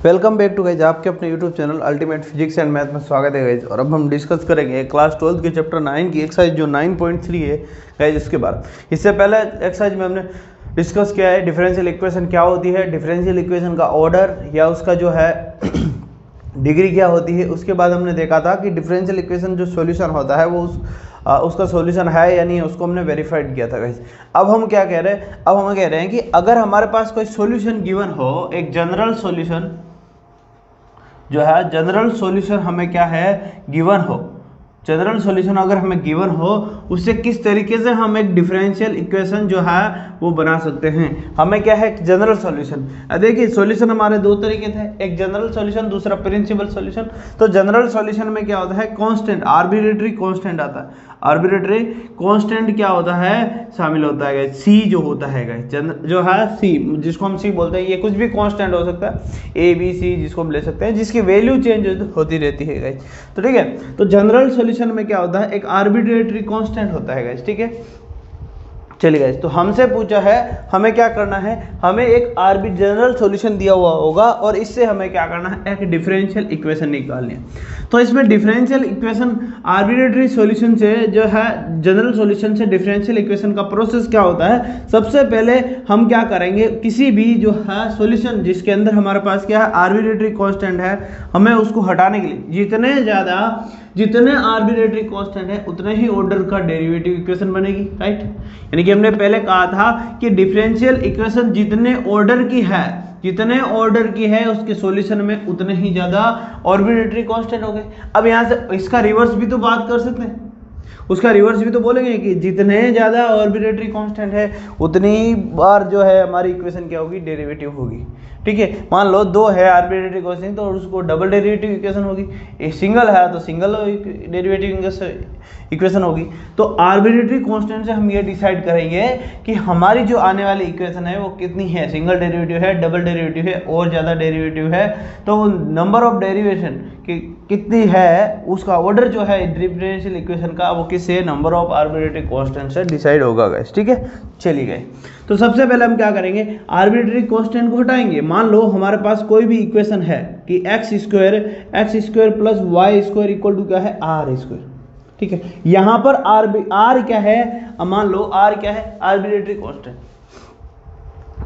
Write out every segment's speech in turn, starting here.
Welcome back to guys, आपके अपने YouTube channel ultimate physics and math में स्वागत है गाइज। और अब हम डिस्कस करेंगे क्लास 12 के चैप्टर 9 की एक्सरसाइज जो 9.3 है गाइज, इसके बारे। इससे पहले एक्सरसाइज में हमने डिस्कस किया है डिफरेंशियल इक्वेशन क्या होती है, डिफरेंशियल इक्वेशन का ऑर्डर या उसका जो है डिग्री क्या होती है। उसके बाद हमने देखा था कि डिफरेंशियल इक्वेशन जो सॉल्यूशन होता है वो उसका सॉल्यूशन है या नहीं है, उसको हमने वेरीफाइड किया था गाइस। अब हम क्या कह रहे हैं, अब हम कह रहे हैं कि अगर हमारे पास कोई सॉल्यूशन गिवन हो, एक जनरल सॉल्यूशन जो है, जनरल सॉल्यूशन हमें क्या है गिवन हो, जनरल सॉल्यूशन अगर हमें गिवन हो, उससे किस तरीके से हम एक डिफरेंशियल इक्वेशन जो है वो बना सकते हैं। हमें क्या है, जनरल सॉल्यूशन। देखिए सॉल्यूशन हमारे दो तरीके थे, एक जनरल सॉल्यूशन, दूसरा प्रिंसिपल सॉल्यूशन। तो जनरल सॉल्यूशन में क्या होता है, कांस्टेंट, आर्बिट्रेरी कांस्टेंट आता है। आर्बिट्रेरी कांस्टेंट क्या होता है, शामिल होता है गाइस, सी जो होता है गाइस, जो है सी, जिसको हम सी बोलते हैं। ये कुछ भी कांस्टेंट हो सकता है, ए बी सी, जिसको हम ले सकते हैं, जिसकी वैल्यू चेंज होती रहती है गाइस। तो ठीक है, तो जनरल सॉल्यूशन में क्या होता है, एक आर्बिट्रेरी कांस्टेंट होता है गाइस। ठीक है, चलिए गाइस, तो हमसे पूछा है हमें क्या करना है, हमें एक जनरल सॉल्यूशन दिया हुआ होगा और इससे हमें क्या करना है, एक डिफरेंशियल इक्वेशन निकालनी है। तो इसमें डिफरेंशियल इक्वेशन आर्बिट्रेरी सॉल्यूशन से जो है, जनरल सॉल्यूशन से डिफरेंशियल इक्वेशन का प्रोसेस क्या होता है। सबसे पहले हम क्या करेंगे, किसी भी जो है सॉल्यूशन जिसके अंदर हमारे पास क्या है, आर्बिट्रेरी कांस्टेंट है, हमें उसको हटाने के लिए जितने आर्बिट्रेरी कांस्टेंट है उतने ही ऑर्डर का डेरिवेटिव इक्वेशन बनेगी, राइट। यानी कि हमने पहले कहा था कि डिफरेंशियल इक्वेशन जितने ऑर्डर की है उसके सॉल्यूशन में उतने ही ज्यादा आर्बिट्रेरी कांस्टेंट हो गए। अब यहाँ से इसका रिवर्स भी तो बात कर सकते हैं, उसका रिवर्स भी तो बोलेंगे कि जितने ज्यादा आर्बिट्रेरी कांस्टेंट है उतनी बार जो है हमारी इक्वेशन क्या होगी, डेरिवेटिव होगी। ठीक है, मान लो दो है आर्बिट्रेरी कांस्टेंट तो उसको डबल डेरिवेटिव इक्वेशन होगी, एक सिंगल है तो सिंगल डेरिवेटिव इक्वेशन होगी। तो आर्बिट्रेरी कांस्टेंट से हम ये डिसाइड करेंगे कि हमारी जो आने वाली इक्वेशन है वो कितनी है, सिंगल डेरिवेटिव है, डबल डेरिवेटिव है और ज़्यादा डेरिवेटिव है। तो वो नंबर ऑफ डेरिवेशन कि कितनी है, उसका ऑर्डर जो है डिफरेंशियल इक्वेशन का, वो किससे, नंबर ऑफ आर्बिट्रेरी कांस्टेंट से डिसाइड होगा गाइस। ठीक है, चलिए गए। तो सबसे पहले हम क्या करेंगे, आर्बिट्रेरी कांस्टेंट को हटाएंगे। मान लो हमारे पास कोई भी इक्वेशन है कि x square plus Y square equal to क्या है, आर स्क्वायर। ठीक है, यहां पर आर क्या है, मान लो आर क्या है, आर्बिट्रेरी कांस्टेंट।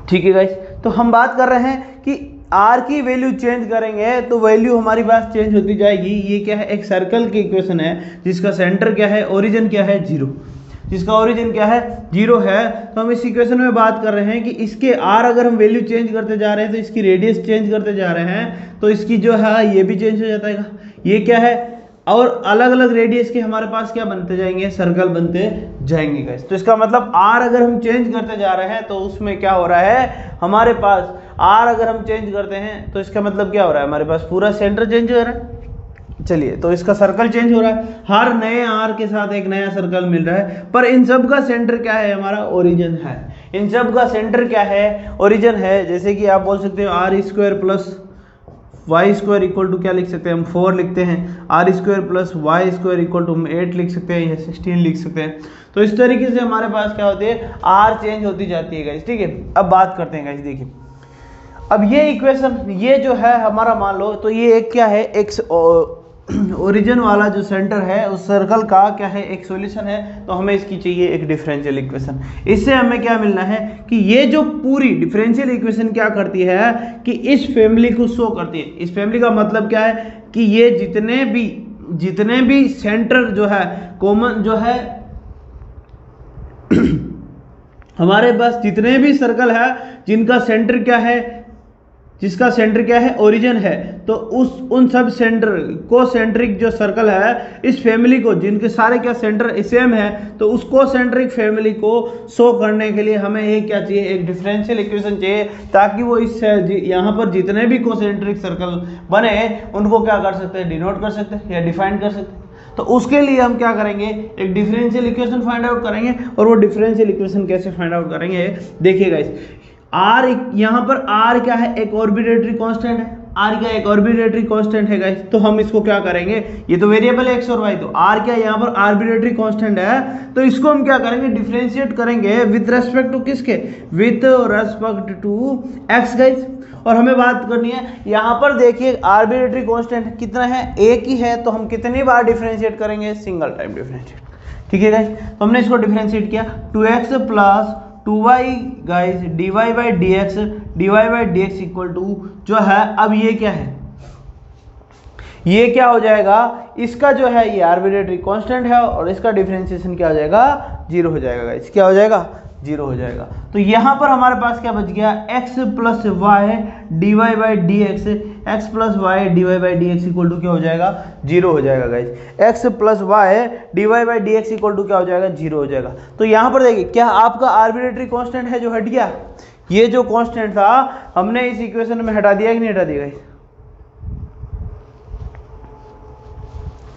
ठीक है गाइस, तो हम बात कर रहे हैं कि आर की वैल्यू चेंज करेंगे तो वैल्यू हमारी पास चेंज होती जाएगी। ये क्या है, एक सर्कल की इक्वेशन है जिसका सेंटर क्या है, ओरिजिन क्या है, जीरो, जिसका ओरिजिन क्या है, जीरो है। तो हम इस इक्वेशन में बात कर रहे हैं कि इसके आर अगर हम वैल्यू चेंज करते जा रहे हैं तो इसकी रेडियस चेंज करते जा रहे हैं तो इसकी जो है ये भी चेंज हो जाता है। ये क्या है, और अलग अलग रेडियस के हमारे पास क्या बनते जाएंगे, सर्कल बनते जाएंगे गाइस। तो इसका मतलब आर अगर हम चेंज करते जा रहे हैं तो उसमें क्या हो रहा है, हमारे पास आर अगर हम चेंज करते हैं तो इसका मतलब क्या हो रहा है, हमारे पास पूरा सेंटर चेंज हो रहा है। चलिए, तो इसका सर्कल चेंज हो रहा है, हर नए आर के साथ एक नया सर्कल मिल रहा है, पर इन सब का सेंटर क्या है, हमारा ओरिजिन है। इन सब का सेंटर क्या है, ओरिजिन है। जैसे कि आप बोल सकते हो r square plus Y square equal to क्या लिख सकते हैं, हम 4 लिखते हैं। R square plus Y square equal to हम 8 लिख सकते हैं या 16 लिख सकते हैं। तो इस तरीके से हमारे पास क्या होती है, आर चेंज होती जाती है गाइस। ठीक है, अब बात करते हैं गाइस। देखिए, अब ये इक्वेशन, ये जो है हमारा, मान लो तो ये एक क्या है, एक ओरिजिन वाला जो सेंटर है उस सर्कल का क्या है, एक सॉल्यूशन है। तो हमें इसकी चाहिए एक डिफरेंशियल इक्वेशन। इससे हमें क्या मिलना है कि ये जो पूरी डिफरेंशियल इक्वेशन क्या करती है कि इस फैमिली को शो करती है। इस फैमिली का मतलब क्या है कि ये जितने भी सेंटर जो है, कॉमन जो है हमारे पास जितने भी सर्कल है जिनका सेंटर क्या है, जिसका सेंटर क्या है, ओरिजिन है, तो उन सब सेंटर को सेंट्रिक जो सर्कल है इस फैमिली को, जिनके सारे क्या सेंटर सेम है, तो उसको सेंट्रिक फैमिली को शो करने के लिए हमें एक क्या चाहिए, एक डिफरेंशियल इक्वेशन चाहिए, ताकि वो इस यहाँ पर जितने भी कोसेंट्रिक सर्कल बने उनको क्या कर सकते हैं, डिनोट कर सकते हैं या डिफाइन कर सकते हैं। तो उसके लिए हम क्या करेंगे, एक डिफरेंशियल इक्वेशन फाइंड आउट करेंगे। और वो डिफरेंशियल इक्वेशन कैसे फाइंड आउट करेंगे, देखिएगा। आर, यहाँ पर आर क्या है, एक आर्बिट्रेरी कांस्टेंट है। आर क्या एक आर्बिट्रेरी कांस्टेंट है गाइस, तो हम इसको क्या करेंगे, ये तो वेरिएबल है एक्स और वाई, तो आर क्या यहाँ पर आर्बिट्रेरी कांस्टेंट है, तो इसको हम क्या करेंगे डिफरेंशिएट करेंगे विद रेस्पेक्ट टू किसके, with respect to x guys. और हमें बात करनी है यहाँ पर देखिए आर्बिट्रेरी कांस्टेंट कितना है, एक ही है, तो हम कितनी बार डिफरेंशिएट करेंगे, सिंगल टाइम डिफरेंशिएट। ठीक है गाइस, तो हमने इसको डिफरेंशिएट किया 2x plus 2y guys dy by D x equal to जो है, अब ये क्या है, ये क्या हो जाएगा, इसका जो है ये आर्बिट्रेरी कांस्टेंट है और इसका डिफरेंशिएशन क्या हो जाएगा, जीरो हो जाएगा गाइस, क्या हो जाएगा, जीरो हो जाएगा। तो यहाँ पर हमारे पास क्या बच गया, x plus Y D Y by D x, x plus Y D Y by D x equal to क्या हो जाएगा, जीरो हो जाएगा guys. x plus Y D Y by D x equal to क्या हो जाएगा, जीरो हो जाएगा। तो यहाँ पर देखिए क्या आपका आर्बिट्रेरी कांस्टेंट है जो हट गया, ये जो कांस्टेंट था हमने इस इक्वेशन में हटा दिया कि नहीं हटा दिया गाइज,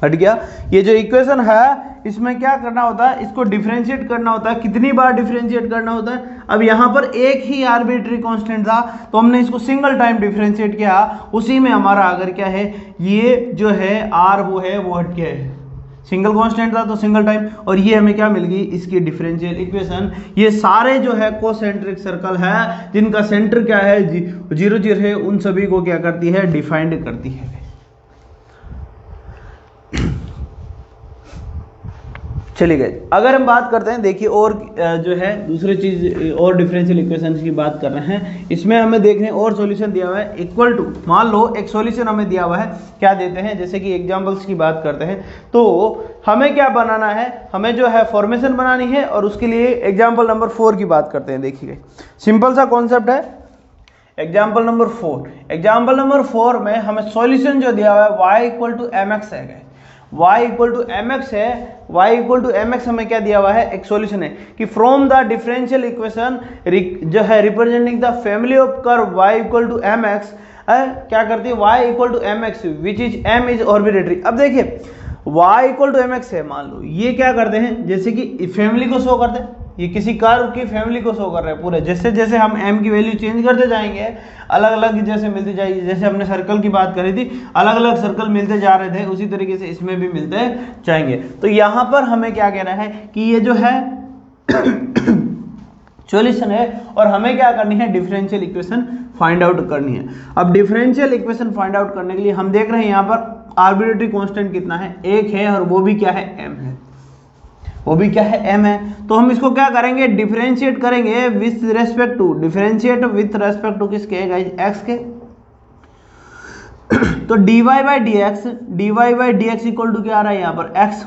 हट गया। ये जो इक्वेशन है इसमें क्या करना होता है, इसको डिफरेंशिएट करना होता है, कितनी बार डिफरेंशिएट करना होता है, अब यहाँ पर एक ही आर्बिट्रेरी कांस्टेंट था तो हमने इसको सिंगल टाइम डिफरेंशिएट किया, उसी में हमारा अगर क्या है, ये जो है आर वो है वो हट गया है, सिंगल कांस्टेंट था तो सिंगल टाइम, और ये हमें क्या मिल गई, इसकी डिफरेंशियल इक्वेशन। ये सारे जो है कोसेंट्रिक सर्कल है जिनका सेंटर क्या है, जीरो जीरो है, उन सभी को क्या करती है, डिफाइंड करती है। चलिए गए, अगर हम बात करते हैं देखिए और जो है दूसरी चीज और डिफरेंशियल इक्वेशंस की बात कर रहे हैं, इसमें हमें देखने और सॉल्यूशन दिया हुआ है इक्वल टू, मान लो एक सॉल्यूशन हमें दिया हुआ है, क्या देते हैं, जैसे कि एग्जांपल्स की बात करते हैं, तो हमें क्या बनाना है, हमें जो है फॉर्मेशन बनानी है, और उसके लिए एग्जाम्पल नंबर 4 की बात करते हैं। देखिए सिंपल सा कॉन्सेप्ट है, एग्जाम्पल नंबर 4, एग्जाम्पल नंबर 4 में हमें सॉल्यूशन जो दिया हुआ है y equal to m x है, y equal to m x है, y equal to m x हमें क्या दिया हुआ है, एक सॉल्यूशन है कि फ्रॉम द डिफरेंशियल इक्वेशन जो है representing the family of curve y equal to m x, क्या करती है, y equal to m x which is m is arbitrary. अब देखिए y equal to m x है, मान लो ये क्या करते हैं, जैसे कि फैमिली को शो करते हैं, ये किसी कर्व की फैमिली को शो कर रहे हैं पूरे, जैसे जैसे हम m की वैल्यू चेंज करते जाएंगे अलग अलग जैसे मिलती जाएगी, जैसे हमने सर्कल की बात करी थी अलग अलग सर्कल मिलते जा रहे थे, उसी तरीके से इसमें भी मिलते जाएंगे। तो यहाँ पर हमें क्या कहना है कि ये जो है सॉल्यूशन है और हमें क्या करनी है, डिफरेंशियल इक्वेशन फाइंड आउट करनी है। अब डिफरेंशियल इक्वेशन फाइंड आउट करने के लिए हम देख रहे हैं यहाँ पर आर्बिट्रेरी कांस्टेंट कितना है, एक है, और वो भी क्या है, m है, वो भी क्या है, m है। तो हम इसको क्या करेंगे, डिफरेंशिएट करेंगे with respect to, differentiate with respect to किसके गाइस, x के। तो dy by D x equal to क्या आ रहा है यहाँ पर, x।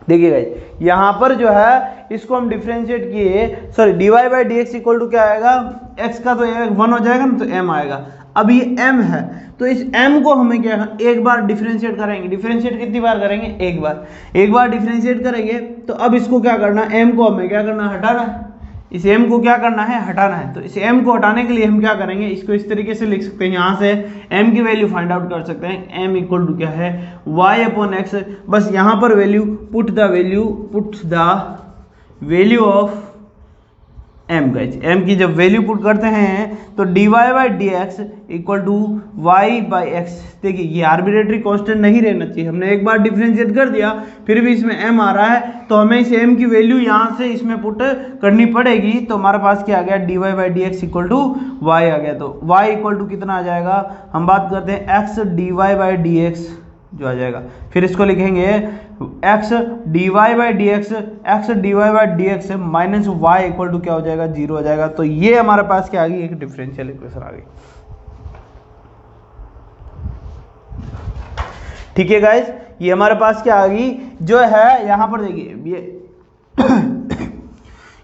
देखिए गाइस यहाँ पर जो है इसको हम डिफरेंशिएट किए, sorry dy by D x equal to क्या आएगा, x का तो 1 हो जाएगा ना, तो m आएगा। अब ये m है तो इस m को हमें क्या एक बार डिफरेंशिएट करेंगे, डिफरेंशिएट कितनी बार करेंगे, एक बार डिफरेंशिएट करेंगे। तो अब इसको क्या करना है, m को हमें क्या करना है, हटाना है, इस m को क्या करना है, हटाना है। तो इस m को हटाने के लिए हम क्या करेंगे, इसको इस तरीके से लिख सकते हैं, यहाँ से m की वैल्यू फाइंड आउट कर सकते हैं, m इक्वल टू क्या है, y अपॉन एक्स। बस यहाँ पर value put the value of m guys, m की जब वैल्यू पुट करते हैं तो dy by D x equal to y by x. देखिए ये आर्बिट्रेरी कांस्टेंट नहीं रहना चाहिए, हमने एक बार डिफरेंशिएट कर दिया फिर भी इसमें m आ रहा है, तो हमें इस m की वैल्यू यहाँ से इसमें पुट करनी पड़ेगी। तो हमारे पास क्या आ गया, dy by D x equal to Y आ गया। तो y इक्वल टू कितना आ जाएगा, हम बात करते हैं x dy by D x जो आ जाएगा, फिर इसको लिखेंगे x dy by D x minus y equal to क्या हो जाएगा, 0 हो जाएगा। तो ये हमारे पास क्या आ गई, एक डिफरेंशियल इक्वेशन आ गई। ठीक है गाइस, ये हमारे पास क्या आ गई, जो है यहाँ पर देखिए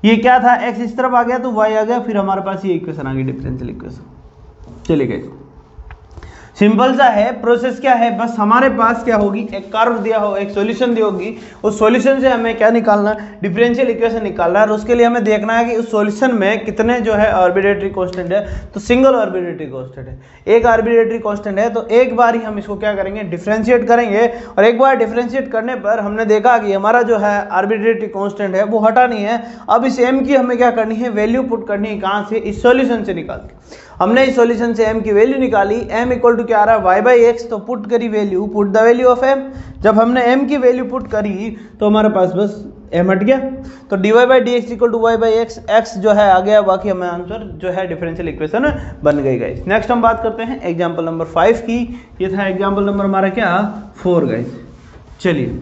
ये क्या था, x इस तरफ आ गया तो y आ गया, फिर हमारे पास ये इक्वेशन आ गई, डिफरेंशियल इक्वेशन। चलिए गाइस सिंपल सा है, प्रोसेस क्या है, बस हमारे पास क्या होगी, एक कर्व दिया हो, एक सॉल्यूशन दी होगी, उस सॉल्यूशन से हमें क्या निकालना, डिफरेंशियल इक्वेशन निकालना है। और उसके लिए हमें देखना है कि उस सॉल्यूशन में कितने जो है आर्बिट्रेरी कांस्टेंट है। तो सिंगल आर्बिट्रेरी कांस्टेंट है, एक आर्बिट्रेरी कांस्टेंट है, तो एक बार ही हम इसको क्या करेंगे, डिफरेंशिएट करेंगे। और एक बार डिफरेंशिएट करने पर हमने देखा कि हमारा जो है आर्बिट्रेरी कांस्टेंट है वो हटा नहीं है। अब इस m की हमें क्या करनी है, वैल्यू पुट करनी है, कहाँ से, इस सॉल्यूशन से निकाल के। हमने इस सॉल्यूशन से m की वैल्यू निकाली, m इक्वल टू क्या आ रहा है y बाई एक्स, तो पुट करी value, put the value of m। जब हमने m की वैल्यू पुट करी तो हमारे पास बस m हट गया, तो dy by D x equal to y by x, x जो है आ गया, बाकी हमें आंसर जो है डिफरेंशियल इक्वेशन बन गई गाइस। नेक्स्ट हम बात करते हैं एग्जाम्पल नंबर 5 की। ये था एग्जाम्पल नंबर हमारा क्या 4 गाइस। चलिए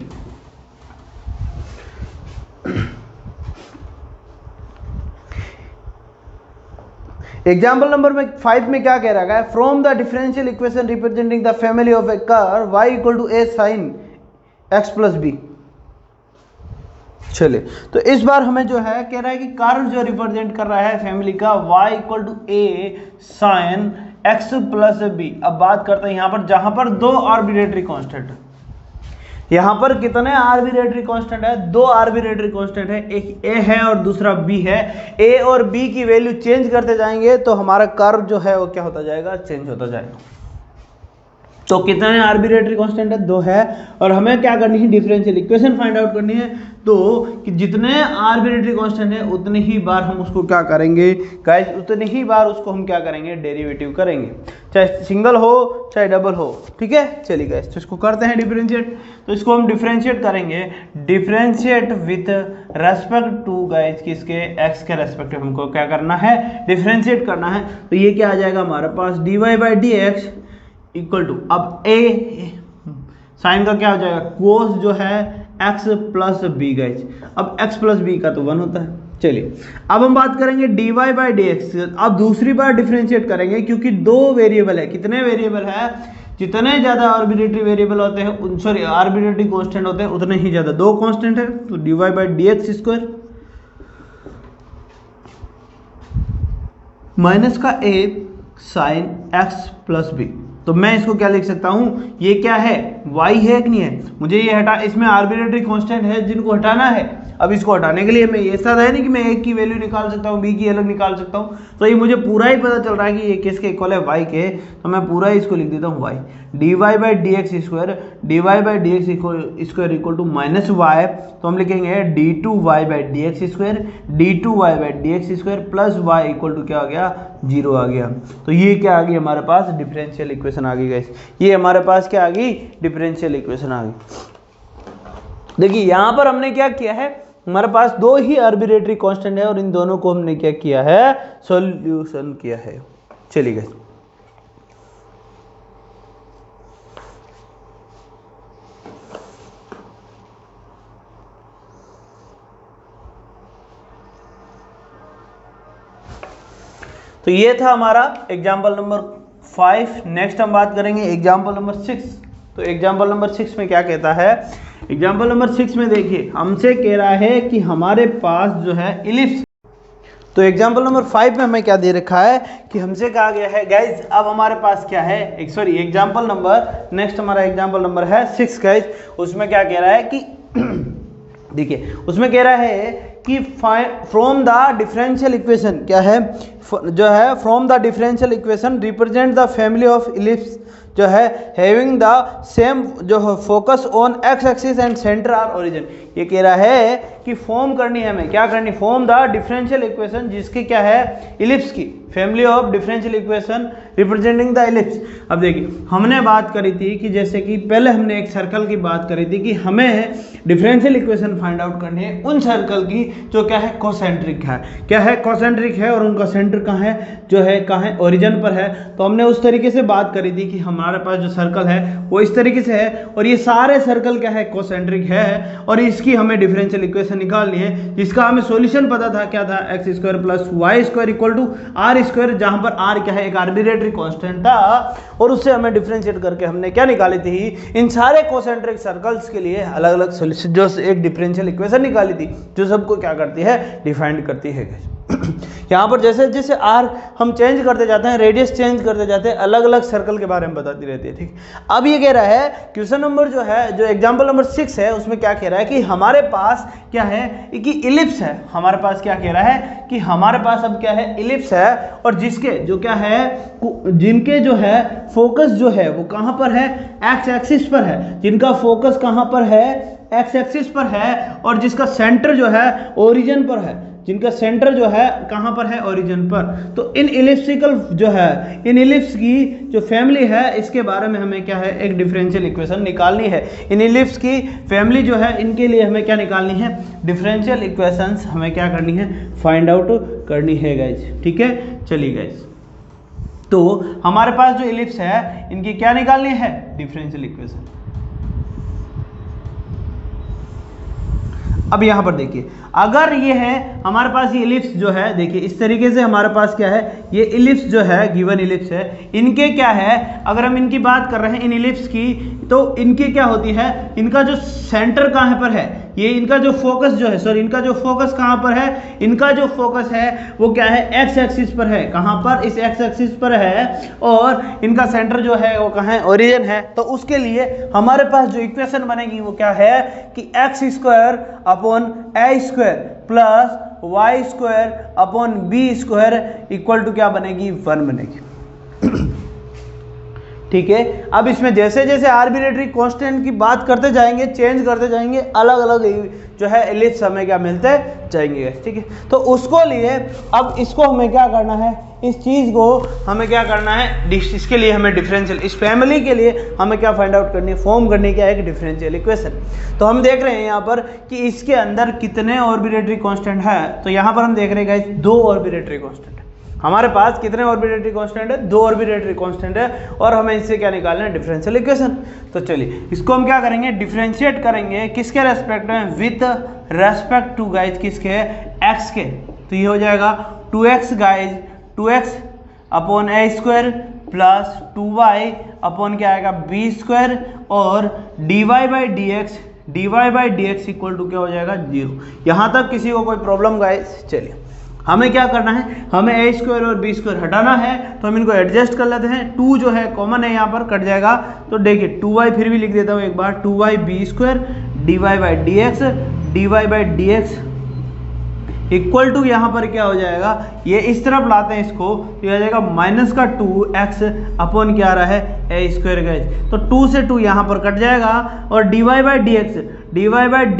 एग्जाम्पल नंबर 5 में क्या कह रहा है, from the differential equation representing the family of a curve y equal to a sin x plus b. चलिए तो इस बार हमें जो है कह रहा है कि कर्व जो रिप्रेजेंट कर रहा है फैमिली का y equal to a sin x plus b. अब बात करते हैं यहाँ पर, जहां पर दो आर्बिट्रेटरी कांस्टेंट है, यहाँ पर कितने आर्बिट्रेटरी कांस्टेंट है, दो आर्बिट्रेटरी कांस्टेंट है, एक a है और दूसरा b है। a और b की वैल्यू चेंज करते जाएंगे तो हमारा कर्व जो है वो क्या होता जाएगा, चेंज होता जाएगा। तो कितने आर्बिट्रेटरी कांस्टेंट है, दो है, और हमें क्या करनी है, डिफरेंशियल इक्वेशन फाइंड आउट करनी है। तो कि जितने आर्बिट्रेटरी कांस्टेंट है उतने ही बार हम उसको क्या करेंगे गाइस, उतने ही बार उसको हम क्या करेंगे, डेरिवेटिव करेंगे, चाहे सिंगल हो चाहे डबल हो, ठीक है। चलिए गाइस तो इसको करते हैं डिफरेंशिएट। तो इसको हम डिफरेंशिएट करेंगे, differentiate with respect to guys किसके, एक्स के रेस्पेक्ट में हमको क्या करना है, डिफरेंशिएट करना है। तो ये क्या आ जाएगा हमारे पास, D Y by D x equal to, अब a साइन का क्या हो जाएगा, कोस जो है x प्लस बी गाइस। अब x प्लस बी का तो 1 होता है। चलिए अब हम बात करेंगे dy बाई डी एक्स। अब दूसरी बार डिफरेंशिएट करेंगे क्योंकि दो वेरिएबल है, कितने वेरिएबल है, जितने ज्यादा आर्बिट्रेटरी वेरिएबल होते हैं, सॉरी आर्बिट्रेटरी कांस्टेंट होते हैं उतने ही ज्यादा, दो कांस्टेंट है, तो dy by D x square minus का a sine x plus b. तो मैं इसको क्या लिख सकता हूं, ये क्या है, y है कि नहीं है, मुझे ये हटा, इसमें आर्बिट्रेटरी कांस्टेंट है जिनको हटाना है। अब इसको हटाने के लिए मैं ये ऐसा है नहीं कि मैं एक की वैल्यू निकाल सकता हूँ, बी की अलग निकाल सकता हूँ। तो ये मुझे पूरा ही पता चल रहा है कि ये किसके इक्वल है, y के, तो मैं पूरा ही इसको लिख देता हूँ y, d Y by D x square, d Y by D x square equal to minus y, तो हम लिखेंगे d two y by D x square, d two y by D x square plus y equal to क्या आ गया, 0 आ गया। तो ये क्या आ गई हमारे पास, डिफरेंशियल इक्वेशन आ गई गाइस। ये हमारे पास क्या आ गई, डिफरेंशियल इक्वेशन आ गई। देखिए यहां पर हमने क्या किया है, हमारे पास दो ही आर्बिट्रेटरी कांस्टेंट है और इन दोनों को हमने क्या किया है, सॉल्यूशन किया है। चलिए गाइस तो ये था हमारा एग्जाम्पल नंबर 5। नेक्स्ट हम बात करेंगे एग्जाम्पल नंबर 6। तो एग्जाम्पल नंबर 6 में क्या कहता है, एग्जाम्पल नंबर 6 में देखिए हमसे कह रहा है कि हमारे पास जो है इलिप्स। तो एग्जाम्पल नंबर 5 में हमें क्या दे रखा है कि हमसे कहा गया है गाइज, अब हमारे पास क्या है, सॉरी एग्जाम्पल नंबर, नेक्स्ट हमारा एग्जाम्पल नंबर है 6 गाइज। उसमें क्या कह रहा है कि देखिए उसमें कह रहा है कि फ्रॉम द डिफरेंशियल इक्वेशन, क्या है जो है, from the differential equation represent the family of ellipse जो है हैविंग द सेम जो focus on x axis and centre are origin. ये कह रहा है कि फॉर्म करनी है हमें, क्या करनी, फॉर्म द डिफरेंशियल इक्वेशन जिसकी क्या है, इलिप्स की, family of differential equation representing the ellipse. अब देखिए हमने बात करी थी कि जैसे कि पहले हमने एक सर्कल की बात करी थी कि हमें डिफरेंशियल इक्वेशन फाइंड आउट करनी है उन सर्कल की जो क्या है, कोसेंट्रिक है, क्या है, कोसेंट्रिक है, और उनका सेंटर कहाँ है, जो है कहाँ है, ओरिजिन पर है। तो हमने उस तरीके से बात करी थी कि हमारे पास जो सर्कल है वो इस तरीके से है, और ये सारे सर्कल क्या है, कोसेंट्रिक है, और इसकी हमें डिफरेंशियल इक्वेशन निकालनी है जिसका हमें सॉल्यूशन पता था, क्या था, x square plus Y square equal to r square, जहां पर आर क्या है, एक आर्बिट्रेटरी कांस्टेंट था, और उससे हमें डिफरेंशिएट करके हमने क्या निकाली थी, इन सारे कोसेंट्रिक सर्कल्स के लिए अलग अलग सॉल्यूशन, जो एक डिफरेंशियल इक्वेशन निकाली थी जो सबको क्या करती है, डिफाइंड करती है। यहाँ पर जैसे जैसे आर हम चेंज करते जाते हैं, रेडियस चेंज करते जाते हैं, अलग अलग सर्कल के बारे में बताती रहती है, ठीक। अब ये कह रहा है क्वेश्चन नंबर जो है, जो एग्जांपल नंबर 6 है, उसमें क्या कह रहा है कि हमारे पास क्या है कि इलिप्स है, हमारे पास क्या कह रहा है कि हमारे पास अब क्या है, इलिप्स है, और जिसके जो क्या है, जिनके जो है फोकस जो है वो कहाँ पर है, एक्स एक्सिस पर है, जिनका फोकस कहाँ पर है, एक्स एक्सिस पर है, और जिसका सेंटर जो है ओरिजिन पर है, जिनका सेंटर जो है कहाँ पर है, ओरिजिन पर। तो इन इलिप्सिकल जो है, इन इलिप्स की जो फैमिली है, इसके बारे में हमें क्या है, एक डिफरेंशियल इक्वेशन निकालनी है। इन इलिप्स की फैमिली जो है, इनके लिए हमें क्या निकालनी है, डिफरेंशियल इक्वेशंस हमें क्या करनी है, फाइंड आउट करनी है गाइज। ठीक है, चलिए गाइज, तो हमारे पास जो इलिप्स है, इनकी क्या निकालनी है, डिफरेंशियल इक्वेशन। अब यहां पर देखिए, अगर ये है हमारे पास ये इलिप्स जो है, देखिए इस तरीके से हमारे पास क्या है, ये इलिप्स जो है, गिवन इलिप्स है, इनके क्या है, अगर हम इनकी बात कर रहे हैं इन इलिप्स की, तो इनकी क्या होती है, इनका जो सेंटर कहाँ पर है, ये इनका जो फोकस जो है, सॉरी इनका जो फोकस कहाँ पर है, इनका जो फोकस है वो क्या है, एक्स एक्सिस पर है। कहाँ पर, इस एक्स एक्सिस पर है, और इनका सेंटर जो है वो कहाँ है, ओरिजिन है। तो उसके लिए हमारे पास जो इक्वेशन बनेगी वो क्या है कि x square upon a square plus Y square upon b square equal to क्या बनेगी, 1 बनेगी। ठीक है, अब इसमें जैसे जैसे आर्बिट्रेरी कांस्टेंट की बात करते जाएंगे, चेंज करते जाएंगे, अलग अलग जो है इलिप्स हमें क्या मिलते जाएंगे। ठीक है, तो उसको लिए अब इसको हमें क्या करना है, इस चीज को हमें क्या करना है, इसके लिए हमें डिफरेंशियल, इस फैमिली के लिए हमें क्या फाइंड आउट करनी है, फॉर्म करने क्या है, एक डिफरेंशियल इक्वेशन। तो हम देख रहे हैं यहाँ पर कि इसके अंदर कितने ऑर्बिट्रेरी कांस्टेंट है। तो यहाँ पर हम देख रहे हैं 2 ऑर्बिट्रेरी कांस्टेंट हमारे पास, कितने ऑर्बिट्रेरी कांस्टेंट है, 2 ऑर्बिट्रेरी कांस्टेंट है, और हमें इससे क्या निकालना है, डिफरेंशियल इक्वेशन। तो चलिए इसको हम क्या करेंगे, डिफरेंशिएट करेंगे, किसके रेस्पेक्ट में, विथ रेस्पेक्ट टू गाइज किसके, एक्स के। तो ये हो जाएगा 2x guys, 2x upon a square plus 2y upon क्या आएगा, बी स्क्वायर, और dy by D x equal to क्या हो जाएगा, 0। यहाँ तक किसी को कोई प्रॉब्लम गाइज। चलिए हमें क्या करना है, हमें ए स्क्वायर और बी स्क्वायर हटाना है, तो हम इनको एडजस्ट कर लेते हैं। 2 जो है कॉमन है, यहाँ पर कट जाएगा। तो देखिए 2y फिर भी लिख देता हूँ एक बार, 2y b square dy by D x equal to यहाँ पर क्या हो जाएगा, ये इस तरफ लाते हैं इसको, तो ये आ जाएगा माइनस का 2x अपॉन क्या आ रहा है, ए स्क्वायर गाइज। तो 2 से 2 यहाँ पर कट जाएगा, और dy by D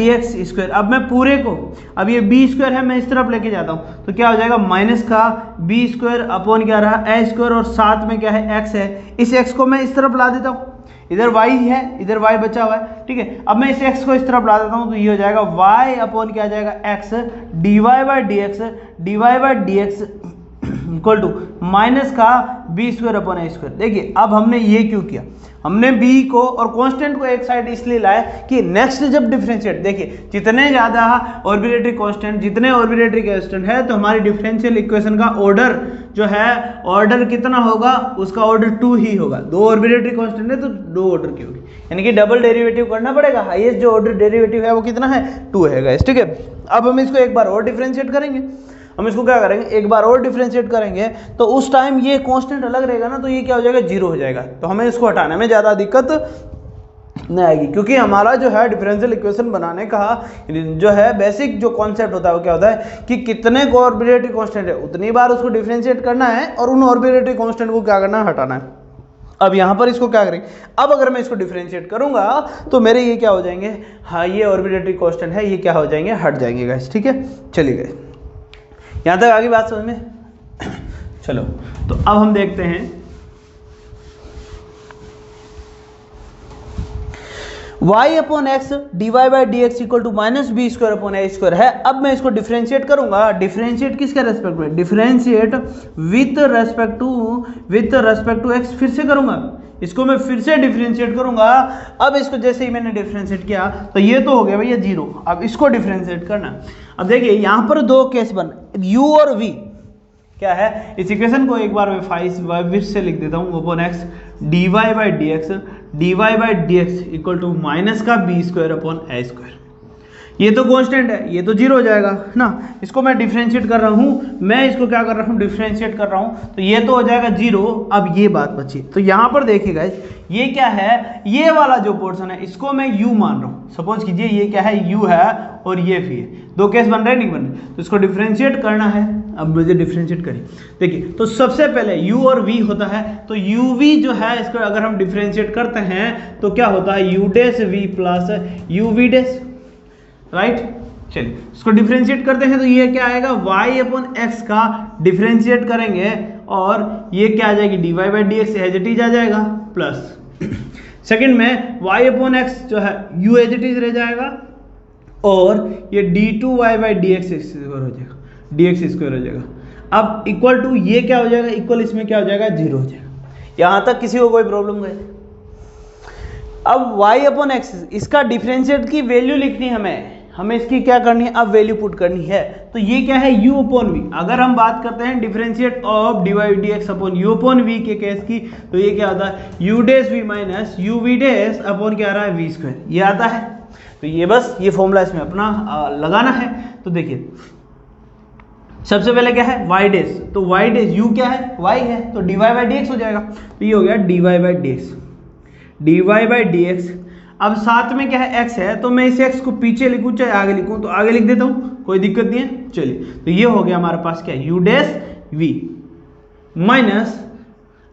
x square. अब मैं पूरे को, अब ये बी स्क्वायर है, मैं इस तरफ लेके जाता हूँ, तो क्या हो जाएगा, माइनस का बी स्क्वायर अपॉन क्या रहा, ए स्क्वायर, और साथ में क्या है, एक्स है। इस एक्स को मैं इस तरफ ला देता हूँ, इधर y है, इधर y बचा हुआ है। ठीक है, अब मैं इस x को इस तरफ ला देता हूँ, तो ये हो जाएगा y अपॉन क्या आ जाएगा, x dy by D x equal to minus का b square upon a square. देखिए अब हमने ये क्यों किया, हमने b को और कांस्टेंट को एक साइड इसलिए लाया कि नेक्स्ट जब डिफरेंशिएट, देखिए जितने ज़्यादा ऑर्बिट्रेरी कांस्टेंट, जितने ऑर्बिट्रेरी कांस्टेंट है, तो हमारी डिफरेंशियल इक्वेशन का ऑर्डर जो है, ऑर्डर कितना होगा, उसका ऑर्डर 2 ही होगा। 2 ऑर्बिट्रेरी कांस्टेंट है तो 2 ऑर्डर की होगी, यानी कि डबल डेरिवेटिव करना पड़ेगा। हाईएस्ट जो ऑर्डर डेरिवेटिव है वो कितना है, 2 है गाइस। ठीक है, अब हम इसको एक बार और डिफरेंशिएट करेंगे। हम इसको क्या करेंगे, एक बार और डिफरेंशिएट करेंगे, तो उस टाइम ये कांस्टेंट अलग रहेगा ना, तो ये क्या हो जाएगा, 0 हो जाएगा। तो हमें इसको हटाने में ज़्यादा दिक्कत नहीं आएगी, क्योंकि हमारा जो है डिफरेंशियल इक्वेशन बनाने का जो है बेसिक जो कॉन्सेप्ट होता है वो क्या होता है कि कितने को ऑर्बिट्रेरी कांस्टेंट है उतनी बार उसको डिफरेंशिएट करना है, और उन ऑर्बिट्रेरी कांस्टेंट को क्या करना है, हटाना है। अब यहाँ पर इसको क्या करेंगे, अब अगर मैं इसको डिफरेंशिएट करूंगा तो मेरे ये क्या हो जाएंगे, हाँ ये ऑर्बिट्रेरी कांस्टेंट है, ये क्या हो जाएंगे, हट जाएंगे गाइस। ठीक है, चलिए गाइस यहाँ तक आगे बात समझ में। चलो तो अब हम देखते हैं y upon x d Y by D x equal to minus b square upon a square है। अब मैं इसको डिफरेंशिएट करूंगा, डिफरेंशिएट किसके रेस्पेक्ट में, differentiate with respect to x फिर से करूंगा, इसको मैं फिर से डिफरेंशिएट करूंगा। अब इसको जैसे ही मैंने डिफरेंशिएट किया तो ये तो हो गया भैया 0, अब इसको डिफरेंशिएट करना। अब देखिए यहाँ पर 2 केस बन, u और v क्या है, इस इक्वेशन को एक बार मैं फिर से लिख देता हूँ, upon x d Y by D x equal to minus का b square upon a square. ये तो कांस्टेंट है, ये तो 0 हो जाएगा ना। इसको मैं डिफरेंशिएट कर रहा हूँ, मैं इसको क्या कर रहा हूँ, डिफरेंशिएट कर रहा हूँ, तो ये तो हो जाएगा 0। अब ये बात बची, तो यहाँ पर देखिए गाइस, ये क्या है, ये वाला जो पोर्शन है इसको मैं u मान रहा हूँ। सपोज कीजिए ये क्या है, u है और ये v है। 2 केस बन रहे नहीं बन रहे, तो इसको डिफरेंशिएट करना है। अब मुझे डिफरेंशिएट करिए, देखिए तो सबसे पहले u और v होता है, तो uv जो है इसको अगर हम डिफरेंशिएट करते हैं तो क्या होता है, u dash v plus uv dash, right. चलिए इसको डिफरेंशिएट करते हैं तो ये क्या आएगा, y अपॉन एक्स का डिफरेंशिएट करेंगे और ये क्या आ जाएगी, dy by D X as it is आ जाएगा, प्लस सेकंड में y अपॉन एक्स जो है u एज इट इज रह जाएगा और ये d2y by D x square हो जाएगा, dx स्क्वायर हो जाएगा। अब इक्वल टू ये क्या हो जाएगा, इक्वल इसमें क्या हो जाएगा, 0 हो जाएगा। यहाँ तक किसी को कोई प्रॉब्लम है? अब y अपॉन एक्स इसका डिफरेंशिएट की वैल्यू लिखनी है हमें इसकी क्या करनी है, अब वैल्यू पुट करनी है। तो ये क्या है, u अपॉन वी। अगर हम बात करते हैं differentiate of d y d x upon u upon v के केस की, तो ये क्या आता है, u dash v minus u v dash upon क्या आ रहा है, वी स्क्वायर, ये आता है। तो ये बस ये फॉर्मूला इसमें अपना लगाना है। तो देखिए सबसे पहले क्या है, y डैश, तो y डैश u क्या है, y है, तो dy बाई डी एक्स हो जाएगा। तो ये हो गया dy by D x, dy by D x. अब साथ में क्या है, x है, तो मैं इस x को पीछे लिखूं चाहे आगे लिखूं, तो आगे लिख देता हूं, कोई दिक्कत नहीं है। चलिए तो ये हो गया हमारे पास क्या है, u डैश v माइनस,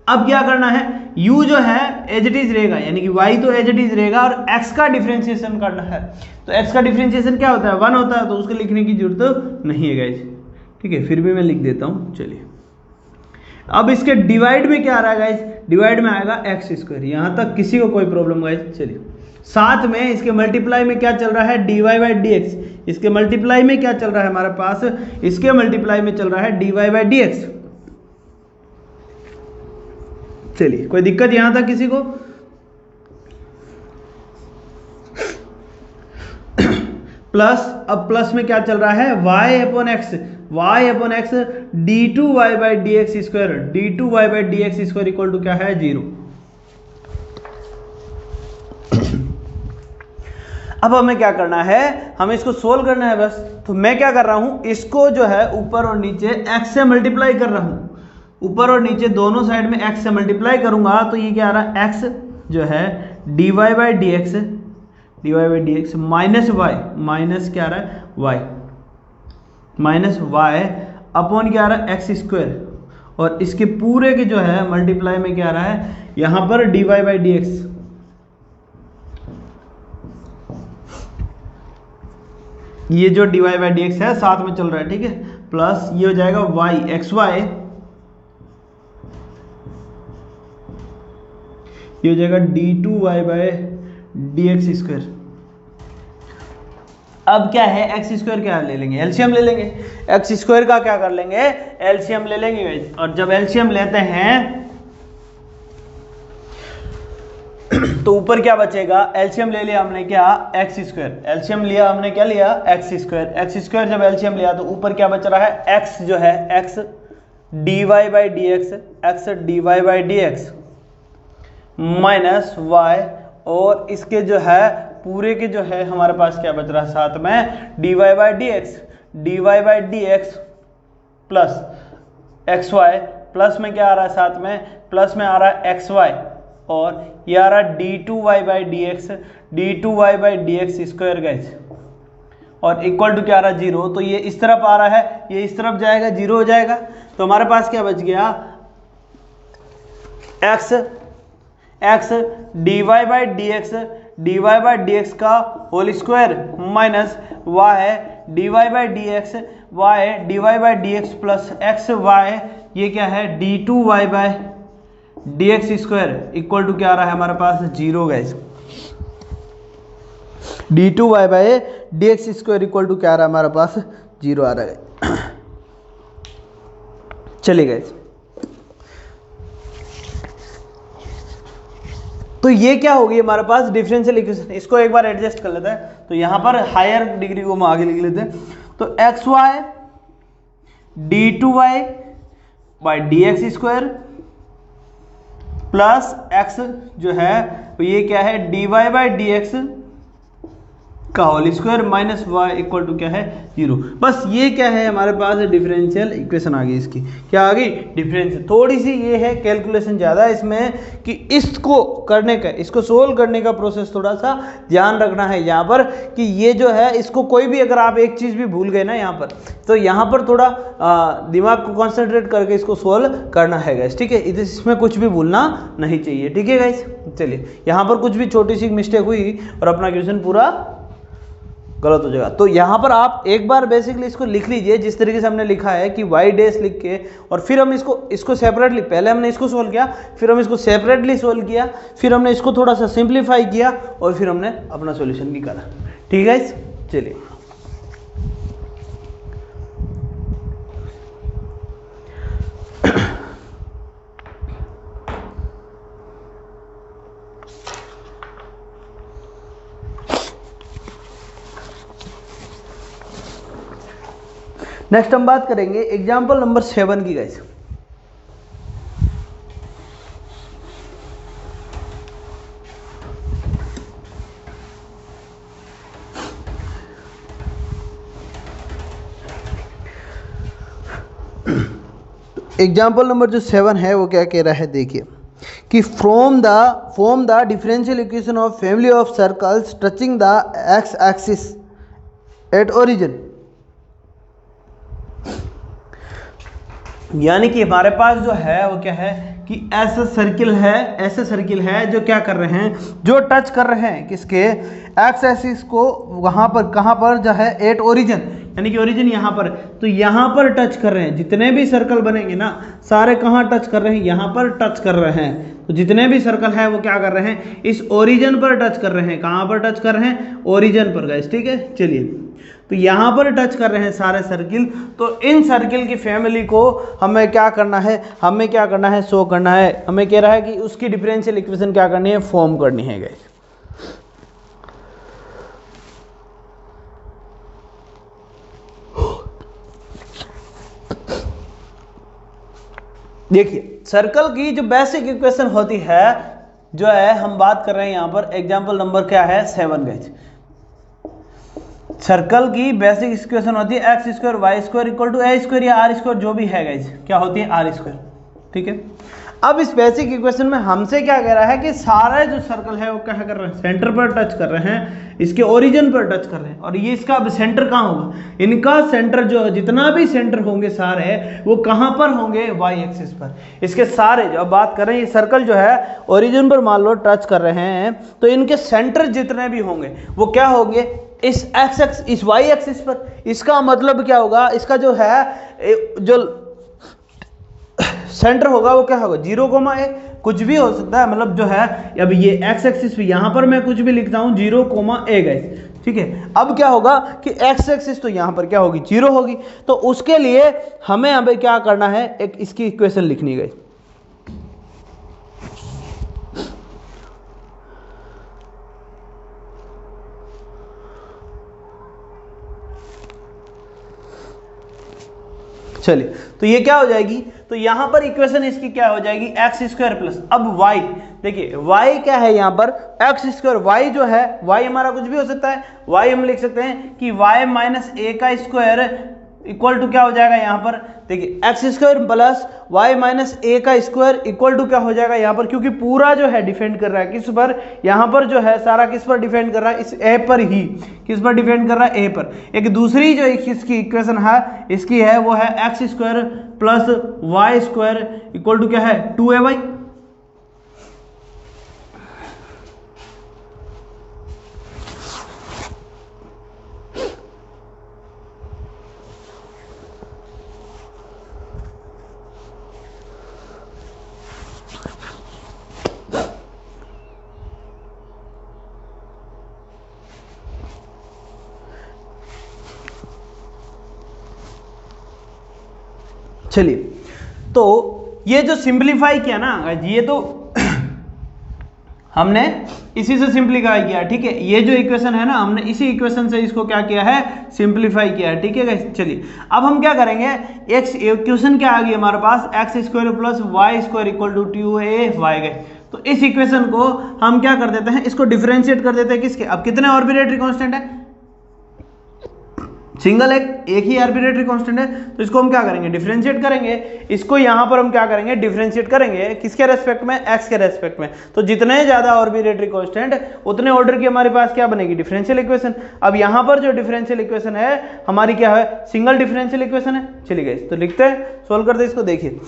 अब क्या करना है, u जो है एज इट इज रहेगा, यानी कि y तो एज इट इज रहेगा और x का डिफरेंशिएशन करना है। तो x का डिफरेंशिएशन क्या होता है, 1 होता है, तो उसको लिखने की जरूरत नहीं है गाइस, ठीक है, फिर भी मैं लिख देता हूं। चलिए अब इसके डिवाइड में क्या आ रहा है गाइस, डिवाइड में आएगा एक्स स्क्वायर। यहां तक किसी को कोई प्रॉब्लम गाइस? चलिए साथ में इसके मल्टीप्लाई में क्या चल रहा है, dy बाई डी एक्स। इसके मल्टीप्लाई में क्या चल रहा है हमारे पास, इसके मल्टीप्लाई में चल रहा है dy बाई डी एक्स। चलिए कोई दिक्कत यहां तक किसी को? प्लस, अब प्लस में क्या चल रहा है, y upon x, y upon x d2y by D x square, d2y by D x square equal to क्या है, 0। अब हमें क्या करना है, हमें इसको सोल्व करना है बस। तो मैं क्या कर रहा हूं, इसको जो है ऊपर और नीचे x से मल्टीप्लाई कर रहा हूं, ऊपर और नीचे दोनों साइड में x से मल्टीप्लाई करूंगा, तो ये क्या आ रहा है, x जो है dy by D x, dy by D x minus y, minus क्या आ रहा है, y माइनस y अपॉन क्या आ रहा है, एक्स स्क्वायर, और इसके पूरे के जो है मल्टीप्लाई में क्या आ रहा है, यहां पर dy बाई डी एक्स, ये जो dy बाई डी एक्स है साथ में चल रहा है, ठीक है, प्लस ये हो जाएगा y एक्स वाई, ये हो जाएगा d2y by D x square. अब क्या है, एक्स स्क्वायर क्या ले लेंगे, एलसीएम ले लेंगे, एक्स स्क्वायर का क्या कर लेंगे, एलसीएम ले लेंगे। और जब एलसीएम लेते हैं तो ऊपर क्या बचेगा, एलसीएम ले लिया हमने क्या, एक्स स्क्वायर, एलसीएम लिया हमने क्या लिया, एक्स स्क्वायर, एक्स स्क्वायर जब एलसीएम लिया तो ऊपर क्या बच रहा है, एक्स जो है x dy by D x, x dy by D x minus y, और इसके जो है पूरे के जो है हमारे पास क्या बच रहा है साथ में, dy by D x, dy by D x plus x y, plus में क्या आ रहा है साथ में, प्लस में आ रहा है एक्स वाई, और ये आ रहा है d2y by D x, d2y by D x square guys, और इक्वल टू क्या आ रहा है, 0। तो ये इस तरफ आ रहा है, ये इस तरफ जाएगा, 0 हो जाएगा। तो हमारे पास क्या बच गया, x x dy by D x, dy by D x का whole square minus y dy by D X, y dy by D x plus X y, ये क्या है d2y by D x square equal to क्या आ रहा है हमारे पास, 0 guys. d2y by D x square equal to क्या आ रहा है हमारे पास, 0 आ रहा है। चलिए गाइस, तो ये क्या होगी हमारे पास, डिफरेंशियल इक्वेशन। इसको एक बार एडजस्ट कर लेते हैं, तो यहां पर हायर डिग्री को हम आगे लिख लेते हैं। तो x y d2y by D x square plus x जो है तो ये क्या है, dy बाई डी एक्स का whole square minus y equal to क्या है, 0। बस ये क्या है हमारे पास, डिफरेंशियल इक्वेशन आ गई। इसकी क्या आ गई, डिफरेंशियल। थोड़ी सी ये है कैलकुलेशन ज़्यादा है इसमें, कि इसको करने का, इसको सोल्व करने का प्रोसेस थोड़ा सा ध्यान रखना है यहाँ पर, कि ये जो है इसको कोई भी अगर आप एक चीज़ भी भूल गए ना यहाँ पर, तो यहाँ पर थोड़ा दिमाग को कॉन्सेंट्रेट करके इसको सोल्व करना है गाइस, ठीक है। इसमें कुछ भी भूलना नहीं चाहिए, ठीक है गाइस। चलिए यहाँ पर कुछ भी छोटी सी मिस्टेक हुई और अपना क्वेश्चन पूरा गलत हो जाएगा। तो यहाँ पर आप एक बार बेसिकली इसको लिख लीजिए जिस तरीके से हमने लिखा है कि y डैश लिख के, और फिर हम इसको सेपरेटली, पहले हमने इसको सोल्व किया, फिर हम इसको सेपरेटली सोल्व किया, फिर हमने इसको थोड़ा सा सिंप्लीफाई किया, और फिर हमने अपना सॉल्यूशन निकाला। ठीक है, चलिए नेक्स्ट हम बात करेंगे एग्जाम्पल नंबर 7 की गाइस। एग्जाम्पल नंबर जो 7 है वो क्या कह रहा है, देखिए कि form the differential equation of family of circles touching the x axis at origin. यानी कि हमारे पास जो है वो क्या है कि ऐसा सर्किल है जो क्या कर रहे हैं, जो टच कर रहे हैं किसके, एक्स एक्सिस को, वहां पर कहां पर जो है एट ओरिजिन, यानी कि ओरिजिन यहाँ पर, तो यहाँ पर टच कर रहे हैं। जितने भी सर्कल बनेंगे ना सारे कहाँ टच कर रहे हैं, यहाँ पर टच कर रहे हैं। तो जितने भी सर्कल है वो क्या कर रहे हैं, इस ओरिजिन पर टच कर रहे हैं। कहाँ पर टच कर रहे हैं, ओरिजिन पर गाइस। ठीक है, चलिए तो यहाँ पर टच कर रहे हैं सारे सर्किल। तो इन सर्किल की फैमिली को हमें क्या करना है, शो करना है। हमें कह रहा है कि उसकी डिफरेंशियल इक्वेशन क्या करनी है, फॉर्म करनी है गाइस। देखिए सर्कल की जो बेसिक इक्वेशन होती है, जो है हम बात कर रहे हैं यहाँ पर एग्जाम्पल नंबर क्या है, 7 गाइस। सर्कल की बेसिक इक्वेशन होती है x square y square equal to a square या आर स्क्वायर, जो भी है गाइस, क्या होती है, आर स्क्वायर। ठीक है, अब इस बेसिक इक्वेशन में हमसे क्या कह रहा है कि सारे जो सर्कल है वो क्या कर रहे हैं, सेंटर पर टच कर रहे हैं, इसके ओरिजिन पर टच कर रहे हैं। और ये इसका अब सेंटर कहाँ होगा, इनका सेंटर जो जितना भी सेंटर होंगे सारे वो कहाँ पर होंगे, वाई एक्सिस पर। इसके सारे जो अब बात कर रहे हैं, ये सर्कल जो है ओरिजिन पर मान लो टच कर रहे हैं, तो इनके सेंटर जितने भी होंगे वो क्या होंगे, इस एक्स एक्स, इस वाई एक्सिस पर। इसका मतलब क्या होगा, इसका जो है जो सेंटर होगा वो क्या होगा, 0, a, कुछ भी हो सकता है। मतलब जो है अब ये एक्स एक्सिस पे यहाँ पर मैं कुछ भी लिखता हूँ 0, a गाइस। ठीक है, अब क्या होगा कि एक्स एक्सिस तो यहाँ पर क्या होगी, 0 होगी। तो उसके लिए हमें अभी क्या करना है, एक इसकी इक्वेशन लिखनी है। चलिए तो ये क्या हो जाएगी, तो यहां पर इक्वेशन इसकी क्या हो जाएगी, एक्स स्क्वायर प्लस, अब वाई, देखिए वाई क्या है यहाँ पर, एक्स स्क्वायर, वाई जो है, वाई हमारा कुछ भी हो सकता है। वाई हम लिख सकते हैं कि वाई माइनस ए का स्क्वायर इक्वल टू क्या हो जाएगा यहाँ पर, देखिए X square plus Y minus A का स्क्वायर इक्वल टू क्या हो जाएगा यहाँ पर, क्योंकि पूरा जो है डिपेंड कर रहा है किस पर, यहाँ पर जो है सारा किस पर डिपेंड कर रहा है, इस ए पर ही, किस पर डिपेंड कर रहा है, ए पर। एक दूसरी जो इसकी इक्वेशन है इसकी है वो है x square plus Y square equal to क्या है, 2ay। चलिए तो ये जो सिंपलीफाई किया ना, ये तो हमने इसी से सिंपलीफाई किया। ठीक है, ये जो इक्वेशन है ना, हमने इसी इक्वेशन से इसको क्या किया है, सिंपलीफाई किया है। ठीक है गाइस, चलिए अब हम क्या करेंगे, एक इक्वेशन क्या आ गई हमारे पास, X square plus Y square equal to 2ay गए। तो इस इक्वेशन को हम क्या कर देते हैं, इसको डिफरेंशिएट कर देते हैं किसके, अब कितने आर्बिट्रेरी कांस्टेंट है, सिंगल एक ही आर्बिट्रेरी कांस्टेंट है। तो इसको हम क्या करेंगे, डिफरेंशिएट करेंगे। इसको यहां पर हम क्या करेंगे, डिफरेंशिएट करेंगे किसके रेस्पेक्ट में, एक्स के रेस्पेक्ट में। तो जितने ज्यादा आर्बिट्रेरी कांस्टेंट उतने ऑर्डर की हमारे पास क्या बनेगी, डिफरेंशियल इक्वेशन। अब यहां पर जो डिफरेंशियल इक्वेशन है हमारी क्या है, सिंगल डिफरेंशियल इक्वेशन है। चलिए गाइस तो लिखते हैं, सोल्व करते हैं इसको। देखिए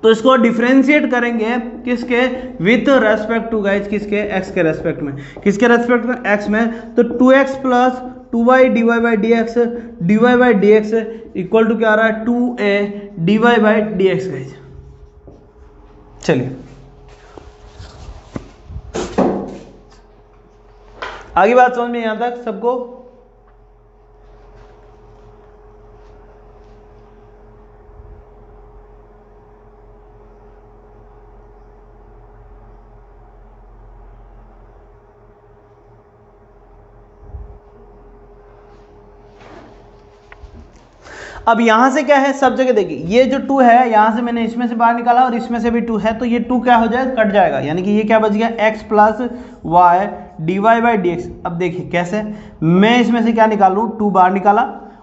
तो इसको डिफरेंशिएट करेंगे किसके, विथ रेस्पेक्ट टू गाइज, किसके, x के रेस्पेक्ट में, किसके रेस्पेक्ट में, x में। तो 2x plus 2y dy by D x equal to क्या आ रहा है, 2a dy by D x guys. चलिए आगे बात समझ में यहां तक सबको। अब यहां से क्या है, सब जगह देखिए ये जो 2 है, यहां से मैंने इसमें से बाहर निकाला और इसमें से भी 2 है, तो ये 2 क्या हो जाएगा, कट जाएगा, यानी कि ये क्या बच गया, x plus Y D Y by D x. अब देखिए कैसे, मैं इसमें से क्या निकाल लूँ, 2 बाहर निकाला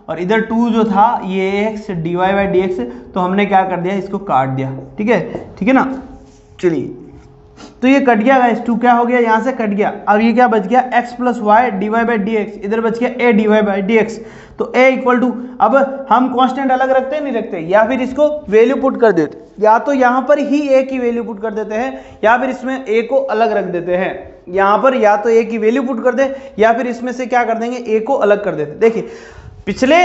और इधर 2 जो था ये x d Y by D x, तो हमने क्या कर दिया, इसको काट दिया। ठीक है ना। चलिए तो ये कट गया गाइस, 2 क्या हो गया, यहाँ से कट गया। अब ये क्या बच गया, x plus Y D Y by D x, इधर बच गया a d Y by D x. तो a इक्वल टू, अब हम कांस्टेंट अलग रखते हैं नहीं रखते, या फिर इसको वैल्यू पुट कर देते, या तो यहाँ पर ही a की वैल्यू पुट कर देते हैं, या फिर इसमें a को अलग रख देते हैं। यहाँ पर या तो a की वैल्यू पुट कर दे, या फिर इसमें से क्या कर देंगे, a को अलग कर देते। देखिए पिछले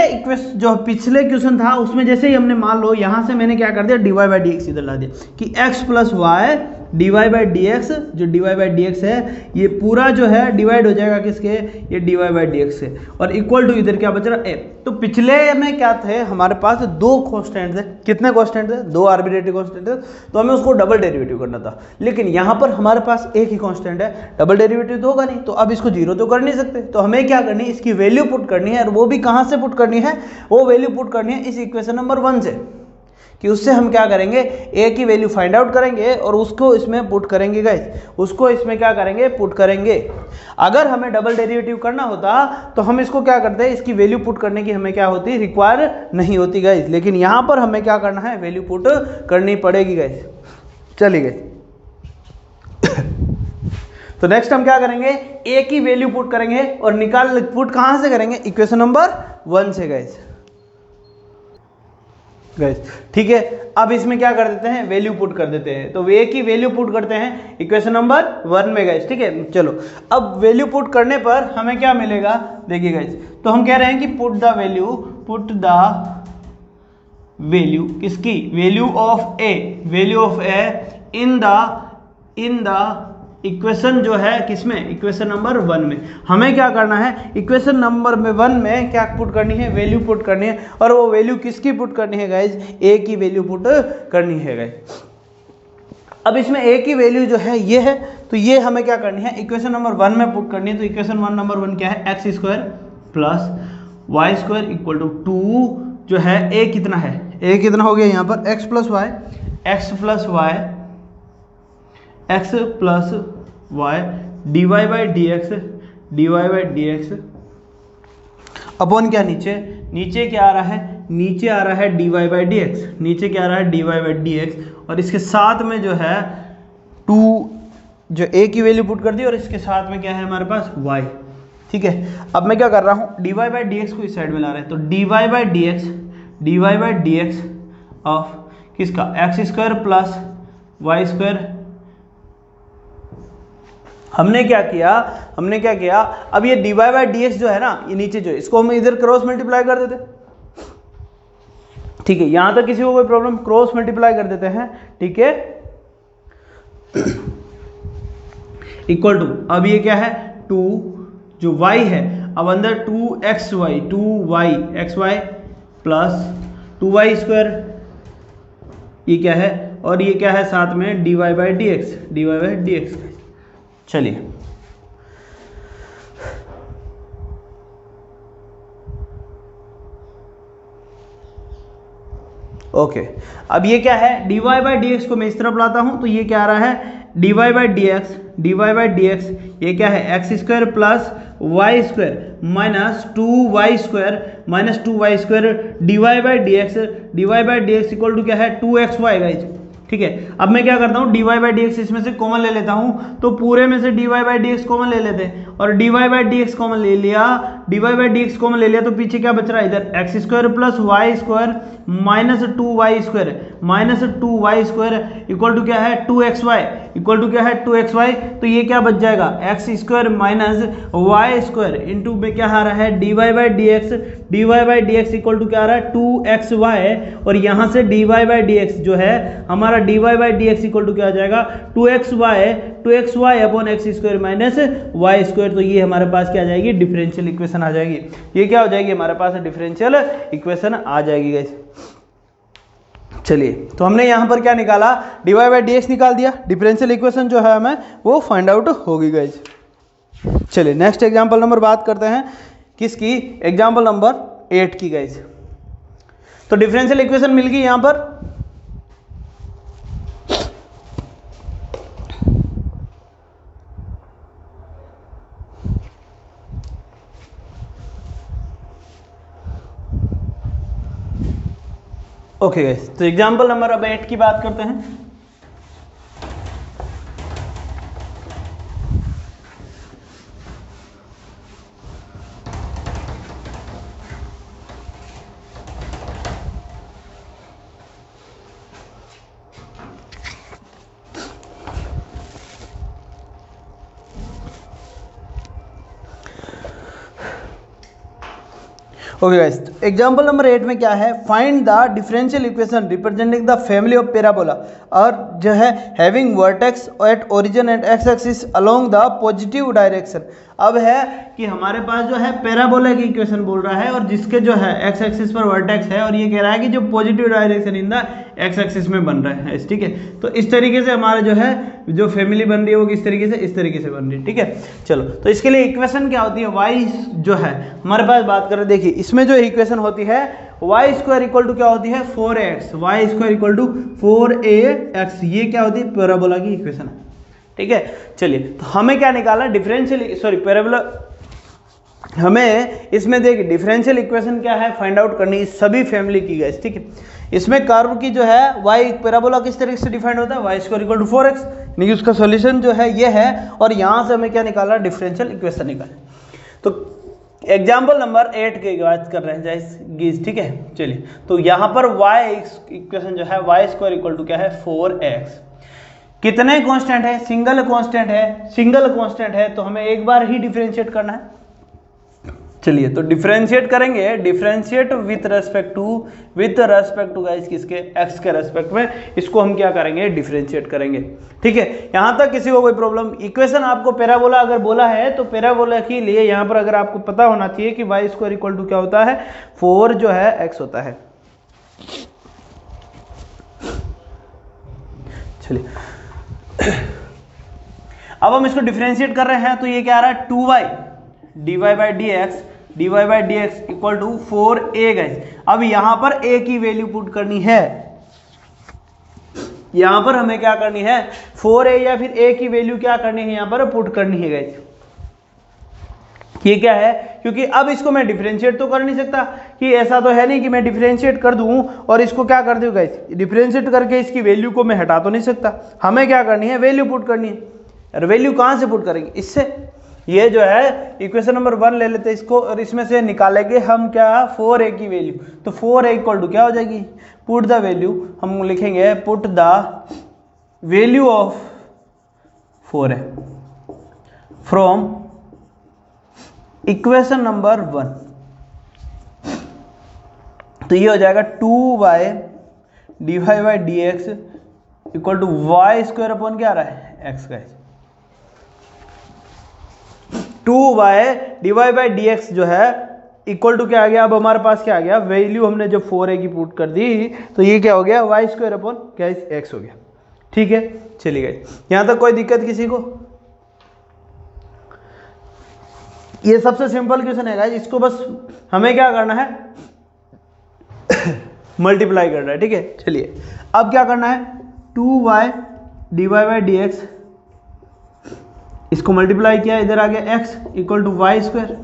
क्वेश्चन था उसमें जैसे ही हमने मान लो यहाँ से मैंने क्या कर दिया, D Y by D x इधर ला दिया कि x plus Y D Y by D x, जो D Y by D X है ये पूरा जो है डिवाइड हो जाएगा किसके, ये D Y by D x से, और इक्वल टू इधर क्या बच रहा है, a। तो पिछले में क्या थे हमारे पास, 2 कांस्टेंट थे, कितने कांस्टेंट थे, 2 आर्बिट्रेरी कांस्टेंट थे, तो हमें उसको डबल डेरिवेटिव करना था। लेकिन यहाँ पर हमारे पास एक ही कांस्टेंट है, डबल डेरिवेटिव तो होगा नहीं, तो अब इसको जीरो तो कर नहीं सकते, तो हमें क्या करनी है, इसकी वैल्यू पुट करनी है। और वो भी कहाँ से पुट करनी है, वो वैल्यू पुट करनी है इस इक्वेशन नंबर 1 से, कि उससे हम क्या करेंगे, a की वैल्यू फाइंड आउट करेंगे और उसको इसमें पुट करेंगे गाइस, उसको इसमें क्या करेंगे, पुट करेंगे। अगर हमें डबल डेरिवेटिव करना होता तो हम इसको क्या करते हैं, इसकी वैल्यू पुट करने की हमें क्या होती, रिक्वायर नहीं होती गाइस, लेकिन यहाँ पर हमें क्या करना है, वैल्यू पुट करनी पड़ेगी गाइस। चलिए गाइस तो नेक्स्ट हम क्या करेंगे, a की वैल्यू पुट करेंगे और निकाल पुट कहाँ से करेंगे, इक्वेशन नंबर 1 से गाइस। ठीक है, अब इसमें क्या कर देते हैं, वैल्यू पुट कर देते हैं, तो a की वैल्यू पुट करते हैं इक्वेशन नंबर 1 में गाइस। ठीक है, चलो अब वैल्यू पुट करने पर हमें क्या मिलेगा, देखिए गाइस, तो हम कह रहे हैं कि पुट द वैल्यू किसकी, value of a in the equation जो है किसमें, इक्वेशन नंबर 1 में। हमें क्या करना है, इक्वेशन नंबर 1 में क्या पुट करनी है, वैल्यू पुट करनी है, और वो वैल्यू किसकी पुट करनी है गाइज, a की वैल्यू पुट करनी है गाइज। अब इसमें a की वैल्यू जो है ये है, तो ये हमें क्या करनी है, इक्वेशन नंबर 1 में पुट करनी है। तो इक्वेशन नंबर 1 क्या है, x square plus Y square equal to 2 जो है a कितना है, a कितना हो गया यहाँ पर, x plus Y D Y by D x upon क्या, नीचे क्या आ रहा है, नीचे आ रहा है d Y by D x, नीचे क्या आ रहा है, d Y by D x, और इसके साथ में जो है 2 जो a की वैल्यू पुट कर दी, और इसके साथ में क्या है हमारे पास y। ठीक है, अब मैं क्या कर रहा हूँ, D Y by D X को इस साइड में ला रहे हैं, तो D Y by D X of किसका, X square plus Y square. हमने क्या किया, अब ये D Y by D x जो है ना, ये नीचे जो है, इसको हम इधर क्रॉस मल्टीप्लाई कर देते। ठीक है, यहां तक किसी को कोई प्रॉब्लम, क्रॉस मल्टीप्लाई कर देते हैं। ठीक है, इक्वल टू, अब ये क्या है, 2 जो y है, अब अंदर 2xy प्लस 2y स्क्वायर, ये क्या है, और ये क्या है साथ में dy बाई डी एक्स। चलिए ओके, अब ये क्या है, dy बाई डी एक्स को मैं इस तरफ लाता हूं, तो ये क्या आ रहा है, dy बाई डी एक्स, ये क्या है, x square plus Y square minus 2y square dy by D x equal to क्या है, 2xy गाइज। ठीक है। अब मैं क्या करता हूँ, dy बाई डी एक्स इसमें से कॉमन ले लेता हूँ, तो पूरे में से dy by D x common ले लेते हैं, और dy by D x common ले लिया, dy by D x common ले लिया, तो पीछे क्या बच रहा है, इधर x square plus Y square minus 2y square, minus 2y square equal to क्या है 2xy, इक्वल टू क्या है 2xy, तो ये क्या बच जाएगा x square minus y square into में क्या आ रहा है dy by D x equal to क्या आ रहा है 2xy, और यहाँ से dy बाई डी एक्स जो है हमारा dy by D x equal to क्या आ जाएगा 2xy upon x square minus y square, तो ये हमारे पास क्या आ जाएगी, डिफरेंशियल इक्वेशन आ जाएगी। ये क्या हो जाएगी, हमारे पास डिफरेंशियल इक्वेशन आ जाएगी गाइस। चलिए, तो हमने यहाँ पर क्या निकाला, dy बाई डी एक्स निकाल दिया, डिफरेंशियल इक्वेशन जो है हमें वो फाइंड आउट होगी गाइस। चलिए नेक्स्ट एग्जांपल नंबर बात करते हैं, किसकी, एग्जांपल नंबर 8 की गाइस। तो डिफरेंशियल इक्वेशन मिल गई यहाँ पर, ओके गाइस। तो एग्जांपल नंबर अब 8 की बात करते हैं। ओके गाइस, एग्जांपल नंबर 8 में क्या है, find the differential equation representing the family of parabola, और जो है having vertex at origin and x axis along the positive direction. अब है कि हमारे पास जो है पैराबोला की इक्वेशन बोल रहा है, और जिसके जो है एक्स एक्सिस पर वर्टेक्स है, और ये कह रहा है कि जो positive direction in the x axis में बन रहा है, ठीक है। तो इस तरीके से हमारे जो है जो फैमिली बन रही है वो किस तरीके से, इस तरीके से बन रही है, ठीक है। चलो, तो इसके लिए इक्वेशन क्या होती है, वाई जो है हमारे पास बात करें, देखिए इसमें जो इक्वेशन होती है वाई स्क्वायर इक्वल टू क्या होती है 4x, Y square equal to 4ax, ये क्या होती है पैराबोला की इक्वेशन है, ठीक है। चलिए, तो हमें क्या निकालना, डिफरेंशियल सॉरी पैराबोला, हमें इसमें देखिए डिफरेंशियल इक्वेशन क्या है फाइंड आउट करनी है सभी फैमिली की गाइस, ठीक है। इसमें कर्व की जो है वाई पैराबोला किस तरीके से डिफाइंड होता है, Y square equal to 4x, यानी कि उसका सॉल्यूशन जो है ये है, और यहाँ से हमें क्या निकालना, डिफरेंशियल इक्वेशन निकालना। तो एग्जाम्पल नंबर 8 की बात कर रहे हैं गीज, ठीक है। चलिए, तो यहाँ पर वाई इक्वेशन जो है वाई स्क्वायर इक्वल टू क्या है 4x, कितने कांस्टेंट है, सिंगल कांस्टेंट है, सिंगल कांस्टेंट है, तो हमें एक बार ही डिफरेंशिएट करना है। चलिए, तो डिफरेंशिएट करेंगे, differentiate with respect to guys किसके, एक्स के रेस्पेक्ट में, इसको हम क्या करेंगे, डिफरेंशिएट करेंगे, ठीक है। यहां तक किसी को कोई प्रॉब्लम, इक्वेशन आपको पैराबोला अगर बोला है तो पैराबोला के लिए यहां पर अगर आपको पता होना चाहिए कि वाई स्क्वायर इक्वल टू क्या होता है 4 जो है एक्स होता है। चलिए, अब हम इसको डिफरेंशिएट कर रहे हैं, तो ये क्या आ रहा है 2y dy by D x equal to 4a guys. अब यहां पर a की वैल्यू पुट करनी है, यहां पर हमें क्या करनी है 4a या फिर a की वैल्यू क्या करनी है, यहां पर पुट करनी है गाइस। ये क्या है, क्योंकि अब इसको मैं डिफरेंशिएट तो कर नहीं सकता, कि ऐसा तो है नहीं कि मैं डिफरेंशिएट कर दूं और इसको क्या कर दूं गाइस, डिफरेंशिएट करके इसकी वैल्यू को मैं हटा तो नहीं सकता, हमें क्या करनी है, वैल्यू पुट करनी है। और वैल्यू कहां से पुट करेंगे, इससे, ये जो है इक्वेशन नंबर 1 ले लेते हैं इसको, और इसमें से निकालेंगे हम क्या 4a की वैल्यू, तो 4a इक्वल टू क्या हो जाएगी, पुट द वैल्यू, हम लिखेंगे put the value of 4a from equation number 1, तो ये हो जाएगा 2y dy by D x equal to y square upon क्या आ रहा है एक्स का, 2y dy by D x जो है इक्वल टू क्या आ गया, अब हमारे पास क्या आ गया, वैल्यू हमने जब 4a की पुट कर दी तो ये क्या हो गया वाई स्क्वायर अपॉन क्या एक्स हो गया, ठीक है। चलिए गाइस, यहां तक कोई दिक्कत किसी को, ये सबसे सिंपल क्वेश्चन है गाइस, इसको बस हमें क्या करना है मल्टीप्लाई करना है, ठीक है। चलिए, अब क्या करना है 2y dy by D x, इसको मल्टीप्लाई किया, इधर आ गया x equal to y square,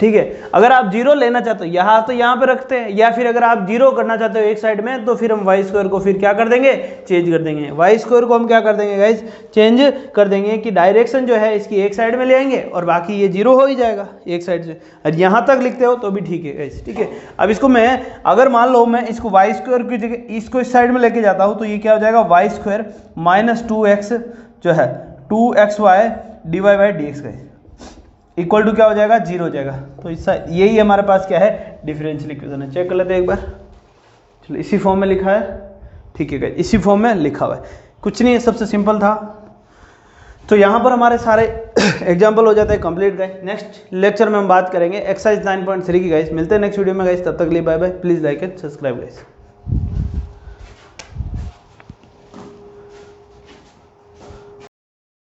ठीक है। अगर आप जीरो लेना चाहते हो यहाँ तो यहाँ पे रखते हैं, या फिर अगर आप जीरो करना चाहते हो एक साइड में तो फिर हम वाई स्क्वायर को फिर क्या कर देंगे, चेंज कर देंगे। वाई स्क्वायर को हम क्या कर देंगे गाइस, चेंज कर देंगे कि डायरेक्शन जो है इसकी एक साइड में ले आएंगे और बाकी ये जीरो हो ही जाएगा एक साइड से। और यहाँ तक लिखते हो तो भी ठीक है गाइस, ठीक है। अब इसको मैं अगर मान लो मैं इसको वाई स्क्वायर की जगह इसको इस साइड में लेके जाता हूँ तो ये क्या हो जाएगा, वाई स्क्वायर माइनस 2x जो है 2xy dy by D x equal to क्या हो जाएगा, जीरो हो जाएगा। तो इस यही हमारे पास क्या है, डिफरेंशियल इक्वेशन है। चेक कर लेते हैं एक बार। चलो इसी फॉर्म में लिखा है, ठीक है, इसी फॉर्म में लिखा हुआ है, कुछ नहीं है, सबसे सिंपल था। तो यहाँ पर हमारे सारे एग्जाम्पल हो जाते हैं कंप्लीट गाइस। नेक्स्ट लेक्चर में हम बात करेंगे एक्सरसाइज 9.3 की गाइस। मिलते हैं नेक्स्ट वीडियो में गाइस, तब तक के लिए bye bye. Please like and subscribe guys.